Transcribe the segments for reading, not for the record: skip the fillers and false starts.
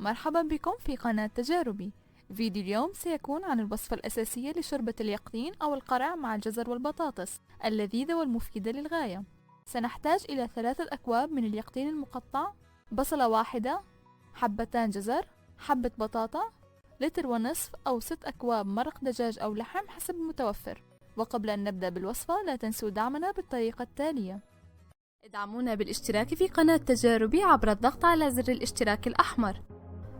مرحبا بكم في قناة تجاربي. فيديو اليوم سيكون عن الوصفة الأساسية لشوربة اليقطين أو القرع مع الجزر والبطاطس اللذيذة والمفيدة للغاية. سنحتاج إلى 3 أكواب من اليقطين المقطع، بصلة واحدة، حبتان جزر، حبة بطاطا، لتر ونصف أو 6 أكواب مرق دجاج أو لحم حسب المتوفر. وقبل أن نبدأ بالوصفة لا تنسوا دعمنا بالطريقة التالية: ادعمونا بالاشتراك في قناة تجاربي عبر الضغط على زر الاشتراك الأحمر،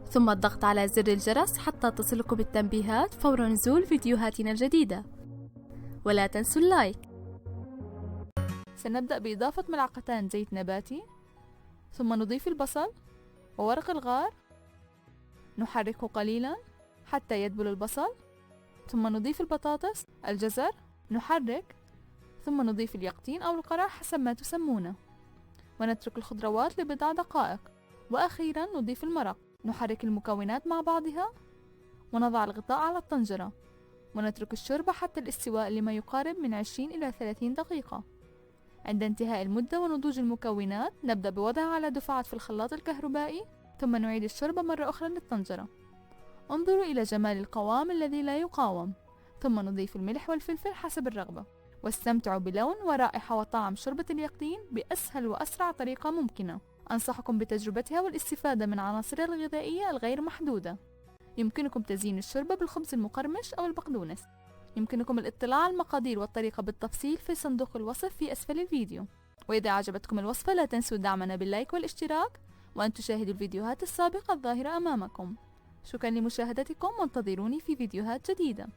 ثم الضغط على زر الجرس حتى تصلكم التنبيهات فور نزول فيديوهاتنا الجديدة، ولا تنسوا اللايك. سنبدأ بإضافة ملعقتان زيت نباتي، ثم نضيف البصل وورق الغار، نحركه قليلا حتى يدبل البصل، ثم نضيف البطاطس، الجزر، نحرك، ثم نضيف اليقطين أو القرع حسب ما تسمونه، ونترك الخضروات لبضع دقائق، وأخيرا نضيف المرق. نحرك المكونات مع بعضها ونضع الغطاء على الطنجرة ونترك الشوربة حتى الاستواء لما يقارب من 20 إلى 30 دقيقة. عند انتهاء المدة ونضوج المكونات نبدأ بوضعها على دفعات في الخلاط الكهربائي، ثم نعيد الشوربة مرة أخرى للطنجرة. انظروا إلى جمال القوام الذي لا يقاوم، ثم نضيف الملح والفلفل حسب الرغبة، واستمتعوا بلون ورائحة وطعم شوربة اليقطين بأسهل وأسرع طريقة ممكنة. أنصحكم بتجربتها والاستفادة من عناصرها الغذائية الغير محدودة. يمكنكم تزيين الشوربة بالخبز المقرمش أو البقدونس. يمكنكم الاطلاع على المقادير والطريقة بالتفصيل في صندوق الوصف في أسفل الفيديو. وإذا عجبتكم الوصفة لا تنسوا دعمنا باللايك والاشتراك، وأن تشاهدوا الفيديوهات السابقة الظاهرة أمامكم. شكرا لمشاهدتكم وانتظروني في فيديوهات جديدة.